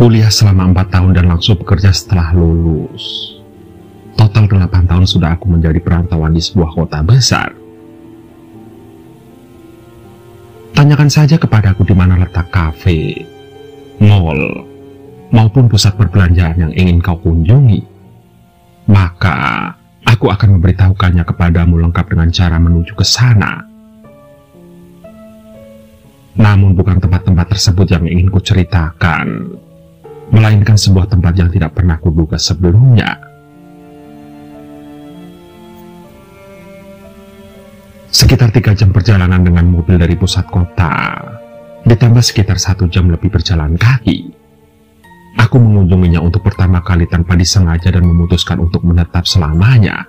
Kuliah selama 4 tahun dan langsung bekerja setelah lulus. Total 8 tahun sudah aku menjadi perantauan di sebuah kota besar. Tanyakan saja kepadaku di mana letak kafe, mall, maupun pusat perbelanjaan yang ingin kau kunjungi. Maka aku akan memberitahukannya kepadamu lengkap dengan cara menuju ke sana. Namun bukan tempat-tempat tersebut yang ingin kuceritakan, melainkan sebuah tempat yang tidak pernah kuduga sebelumnya. Sekitar 3 jam perjalanan dengan mobil dari pusat kota, ditambah sekitar 1 jam lebih berjalan kaki. Aku mengunjunginya untuk pertama kali tanpa disengaja dan memutuskan untuk menetap selamanya.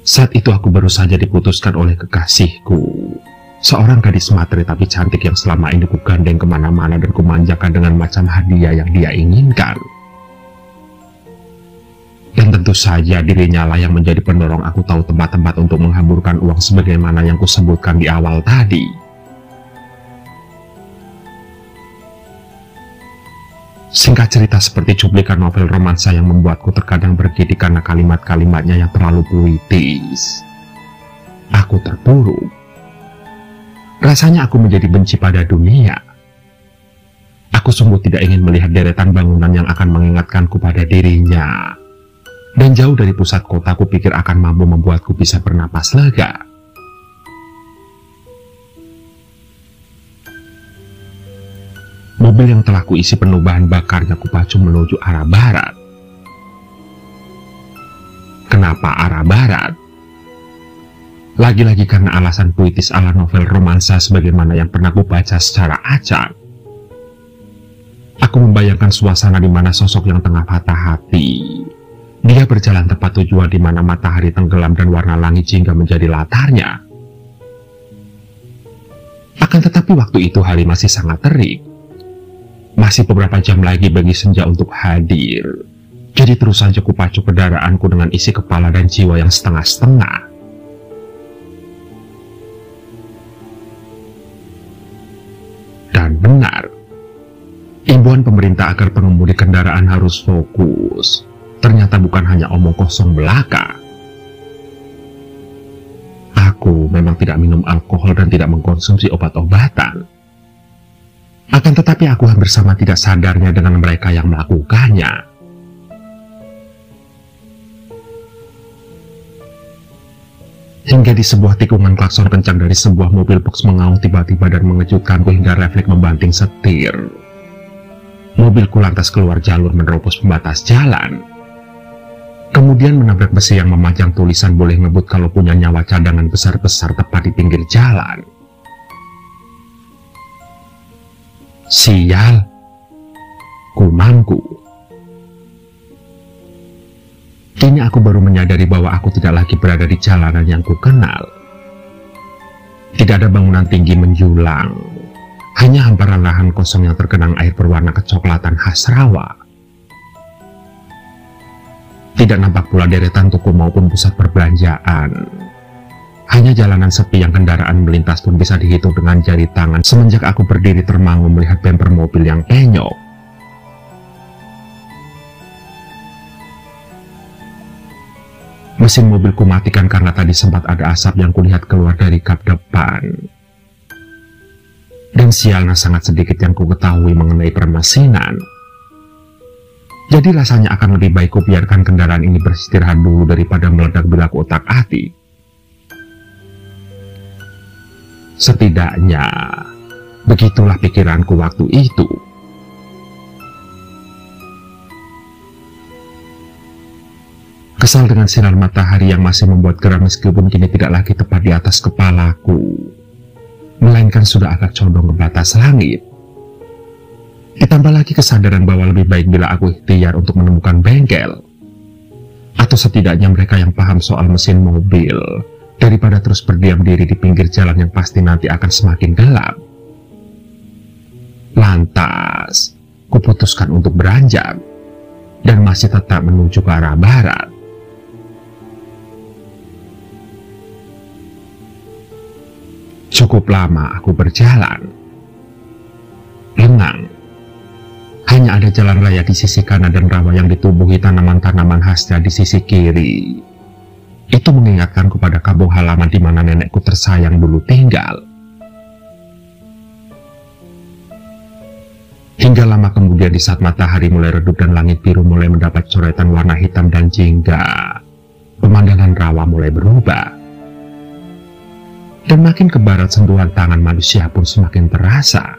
Saat itu aku baru saja diputuskan oleh kekasihku, seorang gadis materi tapi cantik yang selama ini kugandeng kemana-mana dan kumanjakan dengan macam hadiah yang dia inginkan. Dan tentu saja dirinya lah yang menjadi pendorong aku tahu tempat-tempat untuk menghamburkan uang sebagaimana yang kusebutkan di awal tadi. Singkat cerita, seperti cuplikan novel romansa yang membuatku terkadang bergidik karena kalimat-kalimatnya yang terlalu puitis. Aku terpuruk. Rasanya aku menjadi benci pada dunia. Aku sungguh tidak ingin melihat deretan bangunan yang akan mengingatkanku pada dirinya. Dan jauh dari pusat kota, aku pikir akan mampu membuatku bisa bernapas lega. Mobil yang telah kuisi penuh bahan bakarnya kupacu menuju arah barat. Kenapa arah barat? Lagi-lagi karena alasan puitis ala novel romansa sebagaimana yang pernah kubaca secara acak. Aku membayangkan suasana di mana sosok yang tengah patah hati. Dia berjalan tepat tujuan di mana matahari tenggelam dan warna langit jingga menjadi latarnya. Akan tetapi waktu itu hari masih sangat terik. Masih beberapa jam lagi bagi senja untuk hadir. Jadi terus saja kupacu kendaraanku dengan isi kepala dan jiwa yang setengah-setengah. Dan benar, imbauan pemerintah agar pengemudi kendaraan harus fokus ternyata bukan hanya omong kosong belaka. Aku memang tidak minum alkohol dan tidak mengkonsumsi obat-obatan. Akan tetapi aku hampir sama tidak sadarnya dengan mereka yang melakukannya. Hingga di sebuah tikungan klakson kencang dari sebuah mobil box mengaung tiba-tiba dan mengejutkanku hingga refleks membanting setir. Mobilku lantas keluar jalur menerobos pembatas jalan. Kemudian menabrak besi yang memajang tulisan boleh ngebut kalau punya nyawa cadangan besar-besar tepat di pinggir jalan. Sial, gumamku. Kini aku baru menyadari bahwa aku tidak lagi berada di jalanan yang kukenal. Tidak ada bangunan tinggi menjulang, hanya hamparan lahan kosong yang tergenang air berwarna kecoklatan khas rawa. Tidak nampak pula deretan toko maupun pusat perbelanjaan. Hanya jalanan sepi yang kendaraan melintas pun bisa dihitung dengan jari tangan semenjak aku berdiri termangu melihat bemper mobil yang penyok. Mesin mobilku matikan karena tadi sempat ada asap yang kulihat keluar dari kap depan. Dan sialnya sangat sedikit yang ku ketahui mengenai permesinan. Jadi rasanya akan lebih baik kubiarkan kendaraan ini beristirahat dulu daripada meledak bila ku otak-atik. Setidaknya, begitulah pikiranku waktu itu. Kesal dengan sinar matahari yang masih membuat geram meskipun kini tidak lagi tepat di atas kepalaku, melainkan sudah agak condong ke batas langit. Ditambah lagi kesadaran bahwa lebih baik bila aku ikhtiar untuk menemukan bengkel, atau setidaknya mereka yang paham soal mesin mobil, daripada terus berdiam diri di pinggir jalan yang pasti nanti akan semakin gelap. Lantas, kuputuskan untuk beranjak, dan masih tetap menuju ke arah barat. Cukup lama aku berjalan. hanya ada jalan raya di sisi kanan dan rawa yang ditumbuhi tanaman-tanaman khasnya di sisi kiri. Itu mengingatkanku pada kampung halaman di mana nenekku tersayang dulu tinggal. Hingga lama kemudian di saat matahari mulai redup dan langit biru mulai mendapat coretan warna hitam dan jingga, pemandangan rawa mulai berubah. Dan makin ke barat sentuhan tangan manusia pun semakin terasa.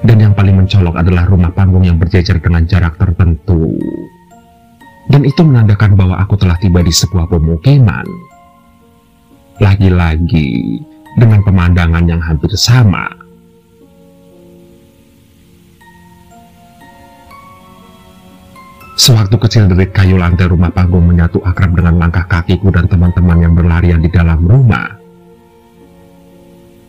Dan yang paling mencolok adalah rumah panggung yang berjejer dengan jarak tertentu. Dan itu menandakan bahwa aku telah tiba di sebuah pemukiman. Lagi-lagi dengan pemandangan yang hampir sama. Sewaktu kecil derit kayu lantai rumah panggung menyatu akrab dengan langkah kakiku dan teman-teman yang berlarian di dalam rumah.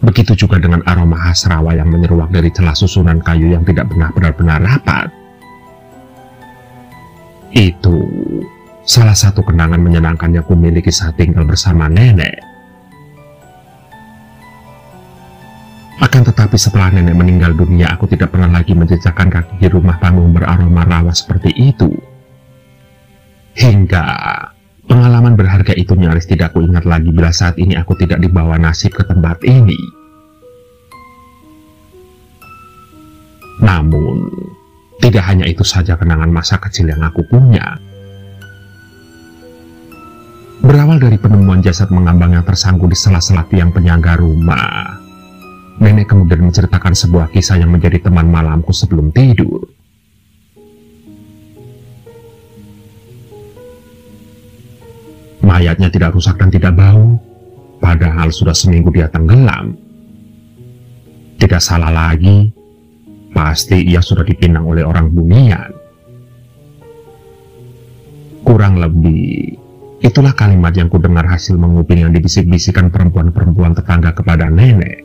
Begitu juga dengan aroma khas rawa yang menyeruak dari celah susunan kayu yang tidak pernah benar-benar rapat. Itu salah satu kenangan menyenangkan yang kumiliki saat tinggal bersama nenek. Akan tetapi setelah nenek meninggal dunia, aku tidak pernah lagi menjejakkan kaki di rumah panggung beraroma rawa seperti itu. Hingga pengalaman berharga itu nyaris tidak kuingat lagi bila saat ini aku tidak dibawa nasib ke tempat ini. Namun, tidak hanya itu saja kenangan masa kecil yang aku punya. Berawal dari penemuan jasad mengambang yang tersangkut di sela-sela tiang penyangga rumah, nenek kemudian menceritakan sebuah kisah yang menjadi teman malamku sebelum tidur. Mayatnya tidak rusak dan tidak bau, padahal sudah seminggu dia tenggelam. Tidak salah lagi, pasti ia sudah dipinang oleh orang bunian. Kurang lebih, itulah kalimat yang kudengar hasil menguping yang dibisik-bisikan perempuan-perempuan tetangga kepada nenek.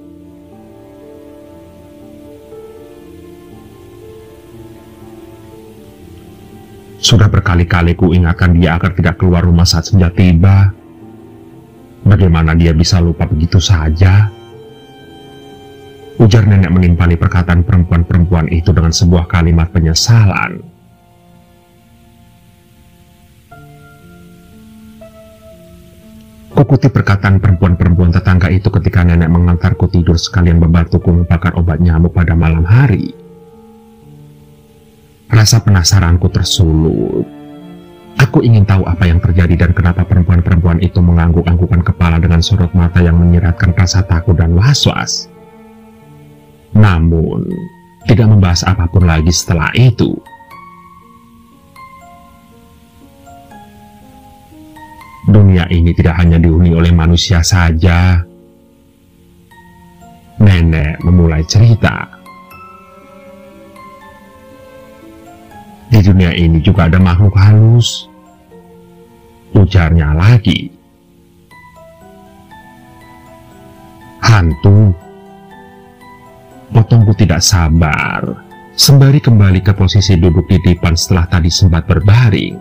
Sudah berkali-kali ku ingatkan dia agar tidak keluar rumah saat senja tiba. Bagaimana dia bisa lupa begitu saja? Ujar nenek menimpali perkataan perempuan-perempuan itu dengan sebuah kalimat penyesalan. Kukutip perkataan perempuan-perempuan tetangga itu ketika nenek mengantarku tidur sekalian membantuku membakar obat nyamuk pada malam hari. Rasa penasaranku tersulut. Aku ingin tahu apa yang terjadi dan kenapa perempuan-perempuan itu mengangguk-anggukan kepala dengan sorot mata yang menyiratkan rasa takut dan was-was. Namun, tidak membahas apapun lagi setelah itu. Dunia ini tidak hanya dihuni oleh manusia saja. Nenek memulai cerita. Di dunia ini juga ada makhluk halus. Ujarnya lagi. Hantu. Potongku tidak sabar, sembari kembali ke posisi duduk di dipan setelah tadi sempat berbaring.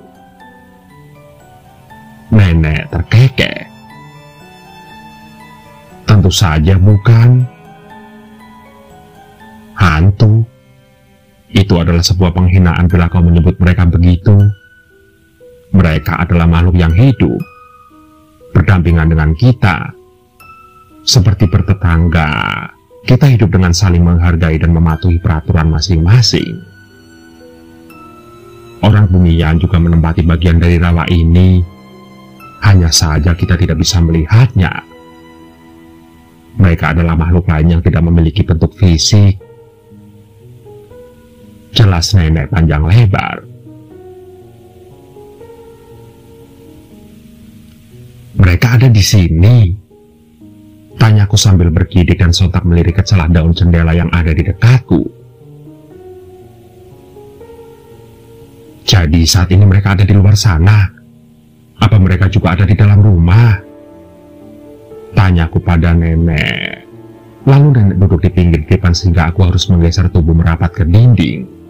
Nenek terkekeh. Tentu saja bukan. Hantu. Itu adalah sebuah penghinaan bila kau menyebut mereka begitu. Mereka adalah makhluk yang hidup, berdampingan dengan kita. Seperti bertetangga, kita hidup dengan saling menghargai dan mematuhi peraturan masing-masing. Orang bunian juga menempati bagian dari rawa ini, hanya saja kita tidak bisa melihatnya. Mereka adalah makhluk lain yang tidak memiliki bentuk fisik. Jelas nenek panjang lebar. Mereka ada di sini. Tanyaku sambil bergidik dan sontak melirik ke celah daun jendela yang ada di dekatku. Jadi saat ini mereka ada di luar sana. Apa mereka juga ada di dalam rumah? Tanyaku pada nenek. Lalu nenek duduk di pinggir dipan sehingga aku harus menggeser tubuh merapat ke dinding.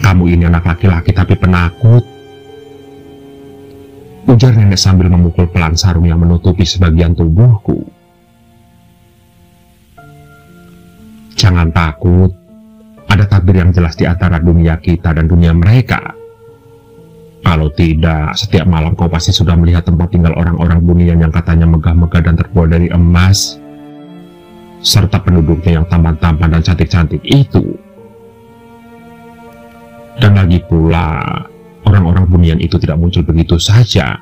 Kamu ini anak laki-laki tapi penakut. Ujar nenek sambil memukul pelan sarung yang menutupi sebagian tubuhku. Jangan takut, ada tabir yang jelas di antara dunia kita dan dunia mereka. Kalau tidak, setiap malam kau pasti sudah melihat tempat tinggal orang-orang bunian yang katanya megah-megah dan terbuat dari emas, serta penduduknya yang tampan-tampan dan cantik-cantik itu. Dan lagi pula, orang-orang bunian itu tidak muncul begitu saja.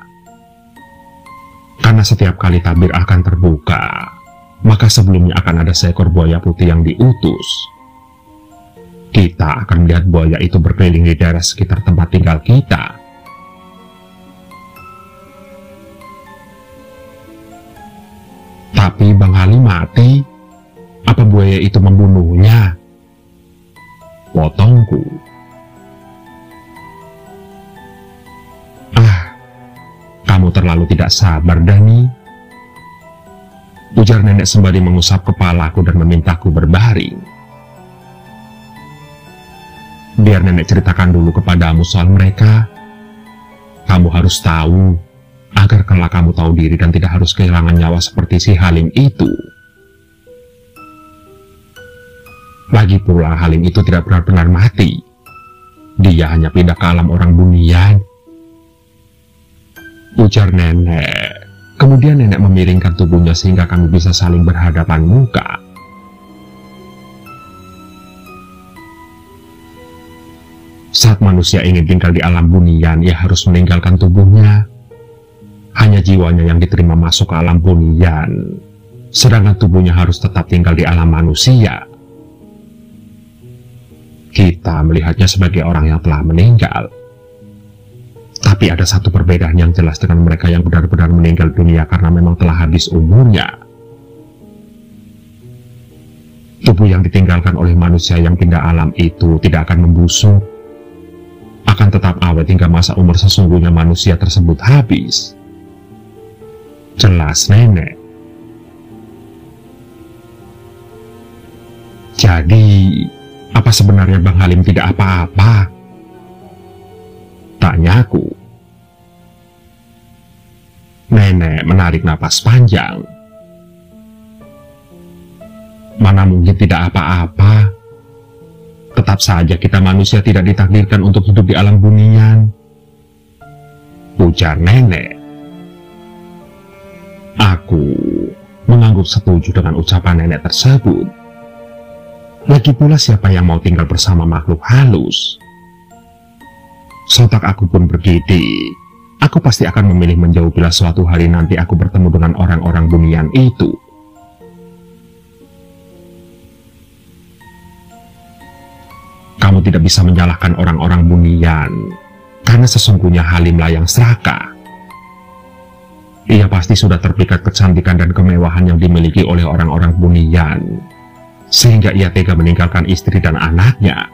Karena setiap kali tabir akan terbuka, maka sebelumnya akan ada seekor buaya putih yang diutus. Kita akan melihat buaya itu berkeliling di daerah sekitar tempat tinggal kita. Tapi Bang Halim mati. Apa buaya itu membunuhnya? Potongku. Kamu terlalu tidak sabar, Dani. Ujar nenek sembari mengusap kepalaku dan memintaku berbaring. Biar nenek ceritakan dulu kepadamu soal mereka. Kamu harus tahu, agar kelak kamu tahu diri dan tidak harus kehilangan nyawa seperti si Halim itu. Lagi pula Halim itu tidak benar-benar mati. Dia hanya pindah ke alam orang bunian. Ujar nenek. Kemudian nenek memiringkan tubuhnya sehingga kami bisa saling berhadapan muka. Saat manusia ingin tinggal di alam bunian, ia harus meninggalkan tubuhnya. Hanya jiwanya yang diterima masuk ke alam bunian, sedangkan tubuhnya harus tetap tinggal di alam manusia. Kita melihatnya sebagai orang yang telah meninggal. Tapi ada satu perbedaan yang jelas dengan mereka yang benar-benar meninggal dunia karena memang telah habis umurnya. Tubuh yang ditinggalkan oleh manusia yang pindah alam itu tidak akan membusuk, akan tetap awet hingga masa umur sesungguhnya manusia tersebut habis. Jelas nenek. Jadi, apa sebenarnya Bang Halim tidak apa-apa? Tanyaku. Nenek menarik napas panjang. Mana mungkin tidak apa-apa. Tetap saja kita manusia tidak ditakdirkan untuk hidup di alam bunian. Ujar nenek. Aku mengangguk setuju dengan ucapan nenek tersebut. Lagi pula siapa yang mau tinggal bersama makhluk halus? Sontak aku pun bergidik. Aku pasti akan memilih menjauh bila suatu hari nanti aku bertemu dengan orang-orang bunian itu. Kamu tidak bisa menyalahkan orang-orang bunian, karena sesungguhnya Halimlah yang serakah. Ia pasti sudah terpikat kecantikan dan kemewahan yang dimiliki oleh orang-orang bunian, sehingga ia tega meninggalkan istri dan anaknya.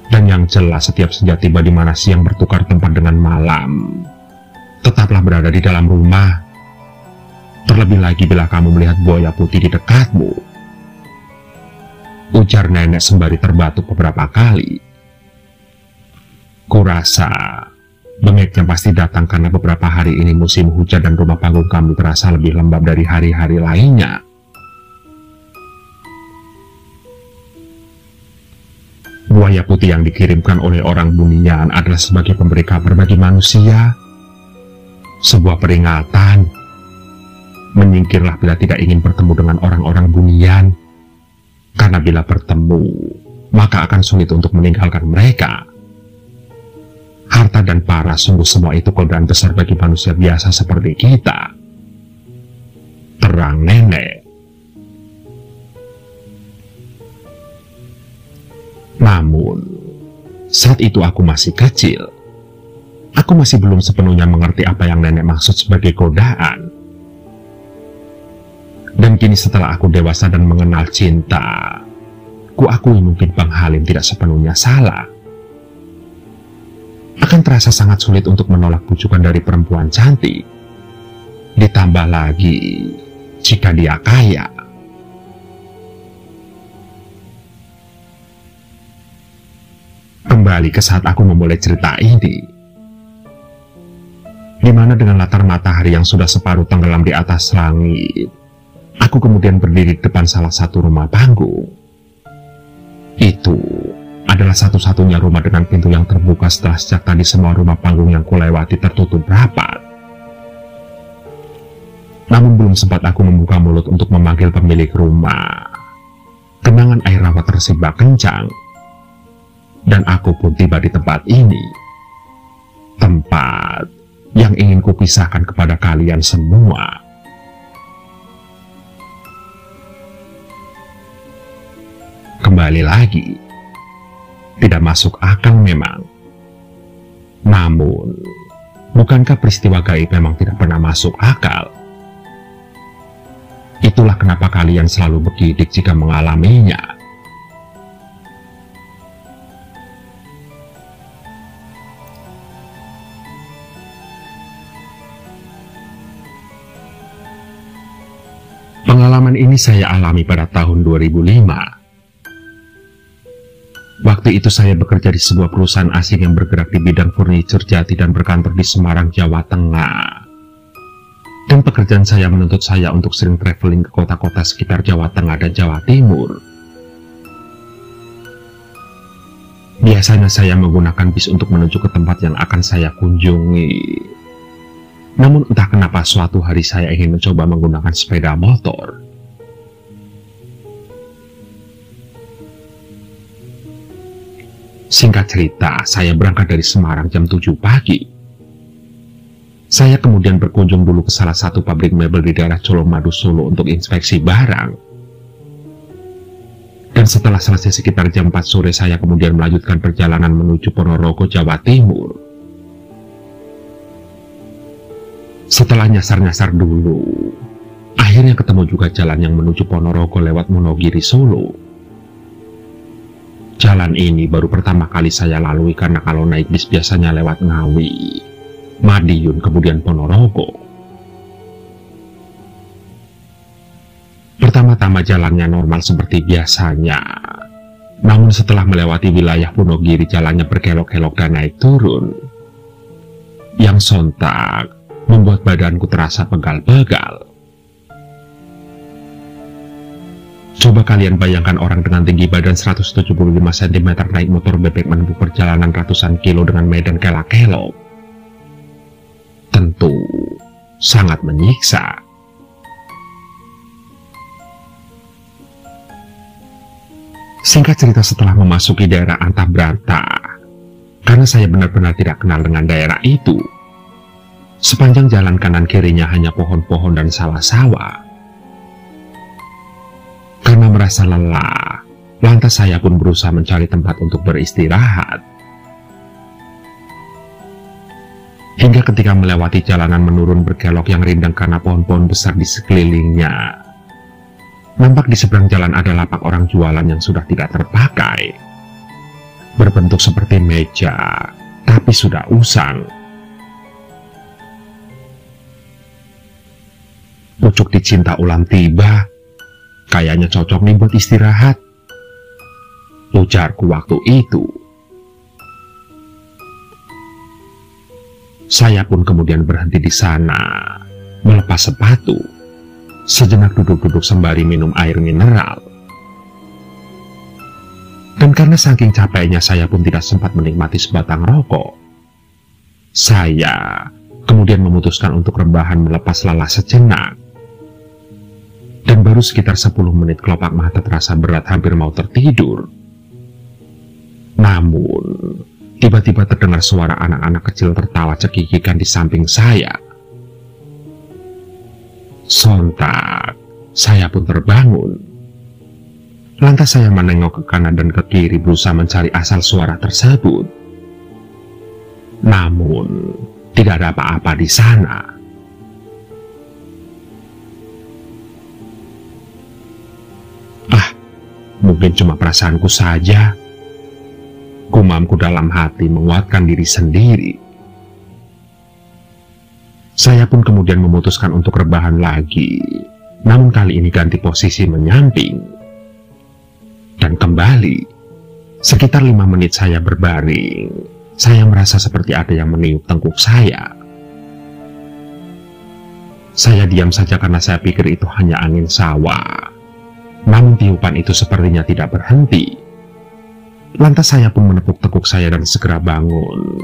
Dan yang jelas setiap senja tiba di mana siang bertukar tempat dengan malam, tetaplah berada di dalam rumah. Terlebih lagi bila kamu melihat buaya putih di dekatmu. Ujar nenek sembari terbatuk beberapa kali. Kurasa bengeknya pasti datang karena beberapa hari ini musim hujan dan rumah panggung kami terasa lebih lembab dari hari-hari lainnya. Buaya putih yang dikirimkan oleh orang bunian adalah sebagai pemberi kabar bagi manusia. Sebuah peringatan. Menyingkirlah bila tidak ingin bertemu dengan orang-orang bunian. Karena bila bertemu, maka akan sulit untuk meninggalkan mereka. Harta dan paras sungguh semua itu godaan besar bagi manusia biasa seperti kita. Terang nenek. Namun, saat itu aku masih kecil. Aku masih belum sepenuhnya mengerti apa yang nenek maksud sebagai godaan. Dan kini setelah aku dewasa dan mengenal cinta, kuakui mungkin Bang Halim tidak sepenuhnya salah. Akan terasa sangat sulit untuk menolak bujukan dari perempuan cantik. Ditambah lagi, jika dia kaya. Kembali ke saat aku memulai cerita ini. Dimana dengan latar matahari yang sudah separuh tenggelam di atas langit, aku Aku kemudian berdiri di depan salah satu rumah panggung. Itu adalah satu-satunya rumah dengan pintu yang terbuka setelah sejak tadi semua rumah panggung yang kulewati tertutup rapat. Namun belum sempat aku membuka mulut untuk memanggil pemilik rumah, genangan air rawa tersibak kencang, dan aku pun tiba di tempat ini. Tempat yang ingin kupisahkan kepada kalian semua. Kembali lagi, tidak masuk akal memang. Namun, bukankah peristiwa gaib memang tidak pernah masuk akal? Itulah kenapa kalian selalu bergidik jika mengalaminya. Pengalaman ini saya alami pada tahun 2005. Waktu itu saya bekerja di sebuah perusahaan asing yang bergerak di bidang furniture jati dan berkantor di Semarang, Jawa Tengah. Dan pekerjaan saya menuntut saya untuk sering traveling ke kota-kota sekitar Jawa Tengah dan Jawa Timur. Biasanya saya menggunakan bis untuk menuju ke tempat yang akan saya kunjungi. Namun entah kenapa suatu hari saya ingin mencoba menggunakan sepeda motor. Singkat cerita, saya berangkat dari Semarang jam 7 pagi. Saya kemudian berkunjung dulu ke salah satu pabrik mebel di daerah Colomadu, Solo untuk inspeksi barang. Dan setelah selesai sekitar jam 4 sore, saya kemudian melanjutkan perjalanan menuju Ponorogo, Jawa Timur. Setelah nyasar-nyasar dulu, akhirnya ketemu juga jalan yang menuju Ponorogo lewat Monogiri, Solo. Jalan ini baru pertama kali saya lalui karena kalau naik bis biasanya lewat Ngawi, Madiun, kemudian Ponorogo. Pertama-tama jalannya normal seperti biasanya. Namun setelah melewati wilayah Wonogiri, jalannya berkelok-kelok dan naik turun. Yang sontak membuat badanku terasa pegal-pegal. Coba kalian bayangkan orang dengan tinggi badan 175 cm naik motor bebek menempuh perjalanan ratusan kilo dengan medan kelak-kelok. Tentu sangat menyiksa. Singkat cerita, setelah memasuki daerah Antabrata, karena saya benar-benar tidak kenal dengan daerah itu, sepanjang jalan kanan kirinya hanya pohon-pohon dan sawah-sawah. Karena merasa lelah, lantas saya pun berusaha mencari tempat untuk beristirahat. Hingga ketika melewati jalanan menurun berkelok yang rindang karena pohon-pohon besar di sekelilingnya, nampak di seberang jalan ada lapak orang jualan yang sudah tidak terpakai. Berbentuk seperti meja, tapi sudah usang. Pucuk dicinta ulam tiba. Kayaknya cocok nih buat istirahat, ujarku waktu itu. Saya pun kemudian berhenti di sana, melepas sepatu, sejenak duduk-duduk sembari minum air mineral. Dan karena saking capeknya saya pun tidak sempat menikmati sebatang rokok. Saya kemudian memutuskan untuk rebahan melepas lelah sejenak. Dan baru sekitar 10 menit kelopak mata terasa berat, hampir mau tertidur. Namun, tiba-tiba terdengar suara anak-anak kecil tertawa cekikikan di samping saya. Sontak, saya pun terbangun. Lantas saya menengok ke kanan dan ke kiri berusaha mencari asal suara tersebut. Namun, tidak ada apa-apa di sana. Mungkin cuma perasaanku saja, gumamku dalam hati menguatkan diri sendiri. Saya pun kemudian memutuskan untuk rebahan lagi, namun kali ini ganti posisi menyamping. Dan kembali, sekitar 5 menit saya berbaring, saya merasa seperti ada yang meniup tengkuk saya. Saya diam saja karena saya pikir itu hanya angin sawah. Namun tiupan itu sepertinya tidak berhenti. Lantas saya pun menepuk tekuk saya dan segera bangun,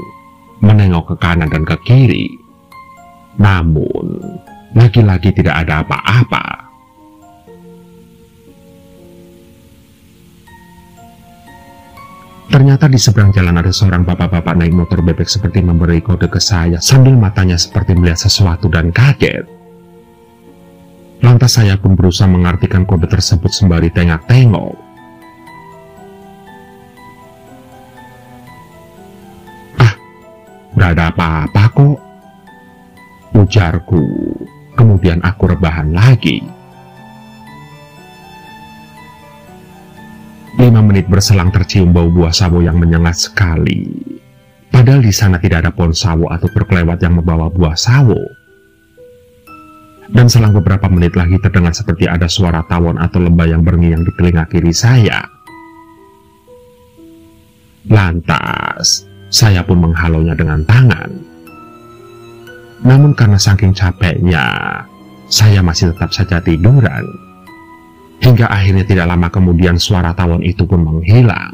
menengok ke kanan dan ke kiri. Namun, lagi-lagi tidak ada apa-apa. Ternyata di seberang jalan ada seorang bapak-bapak naik motor bebek seperti memberi kode ke saya sambil matanya seperti melihat sesuatu dan kaget. Lantas saya pun berusaha mengartikan kode tersebut sembari tengok-tengok. "Gak ada apa-apa kok," ujarku. Kemudian aku rebahan lagi. 5 menit berselang tercium bau buah sawo yang menyengat sekali. Padahal di sana tidak ada pohon sawo atau perkelewat yang membawa buah sawo. Dan selang beberapa menit lagi terdengar seperti ada suara tawon atau lebah yang berngiang di telinga kiri saya. Lantas, saya pun menghalonya dengan tangan. Namun karena saking capeknya, saya masih tetap saja tiduran. Hingga akhirnya tidak lama kemudian suara tawon itu pun menghilang.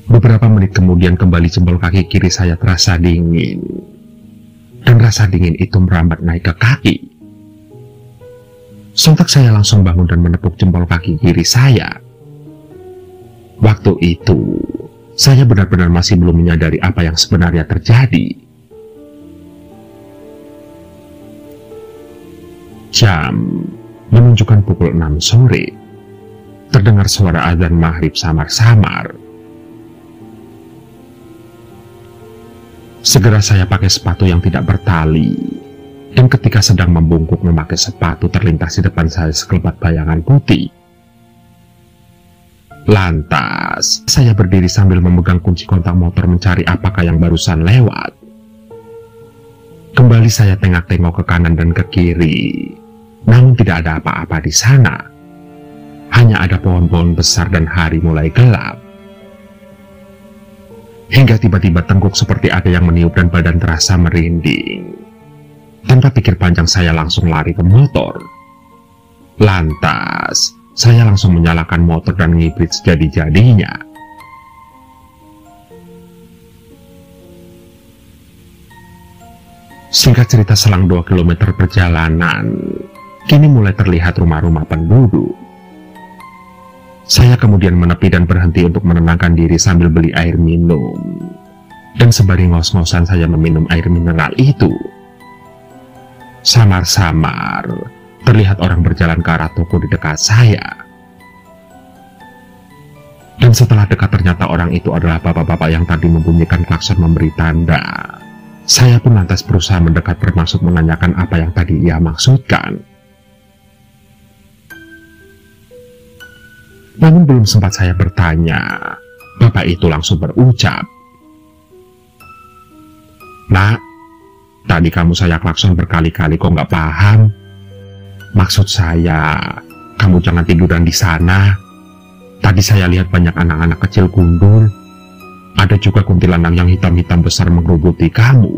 Beberapa menit kemudian kembali jempol kaki kiri saya terasa dingin. Dan rasa dingin itu merambat naik ke kaki. Sontak saya langsung bangun dan menepuk jempol kaki kiri saya. Waktu itu, saya benar-benar masih belum menyadari apa yang sebenarnya terjadi. Jam menunjukkan pukul 6 sore. Terdengar suara azan maghrib samar-samar. Segera saya pakai sepatu yang tidak bertali. Dan ketika sedang membungkuk memakai sepatu, terlintas di depan saya sekelebat bayangan putih. Lantas, saya berdiri sambil memegang kunci kontak motor mencari apakah yang barusan lewat. Kembali saya tengok-tengok ke kanan dan ke kiri. Namun tidak ada apa-apa di sana. Hanya ada pohon-pohon besar dan hari mulai gelap. Hingga tiba-tiba tengkuk seperti ada yang meniup dan badan terasa merinding. Tanpa pikir panjang saya langsung lari ke motor. Lantas, saya langsung menyalakan motor dan ngibrit sejadi-jadinya. Singkat cerita, selang 2 km perjalanan, kini mulai terlihat rumah-rumah penduduk. Saya kemudian menepi dan berhenti untuk menenangkan diri sambil beli air minum. Dan sembari ngos-ngosan saya meminum air mineral itu. Samar-samar, terlihat orang berjalan ke arah toko di dekat saya. Dan setelah dekat ternyata orang itu adalah bapak-bapak yang tadi membunyikan klakson memberi tanda. Saya pun lantas berusaha mendekat bermaksud menanyakan apa yang tadi ia maksudkan. Namun belum sempat saya bertanya, bapak itu langsung berucap, "Nak, tadi kamu saya klakson berkali-kali kok nggak paham? Maksud saya, kamu jangan tiduran di sana. Tadi saya lihat banyak anak-anak kecil gundul. Ada juga kuntilanak yang hitam-hitam besar menggerogoти kamu.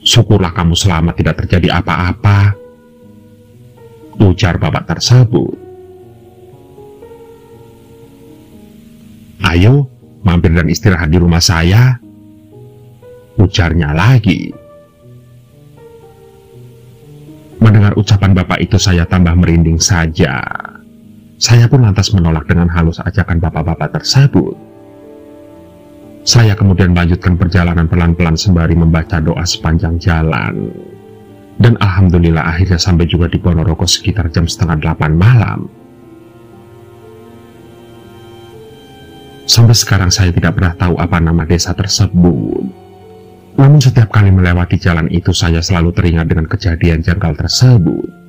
Syukurlah kamu selamat, tidak terjadi apa-apa," ujar bapak tersebut. "Ayo, mampir dan istirahat di rumah saya," ujarnya lagi. Mendengar ucapan bapak itu saya tambah merinding saja. Saya pun lantas menolak dengan halus ajakan bapak-bapak tersebut. Saya kemudian melanjutkan perjalanan pelan-pelan sembari membaca doa sepanjang jalan. Dan alhamdulillah akhirnya sampai juga di Ponorogo sekitar jam 7:30 malam. Sampai sekarang saya tidak pernah tahu apa nama desa tersebut. Namun setiap kali melewati jalan itu saya selalu teringat dengan kejadian janggal tersebut.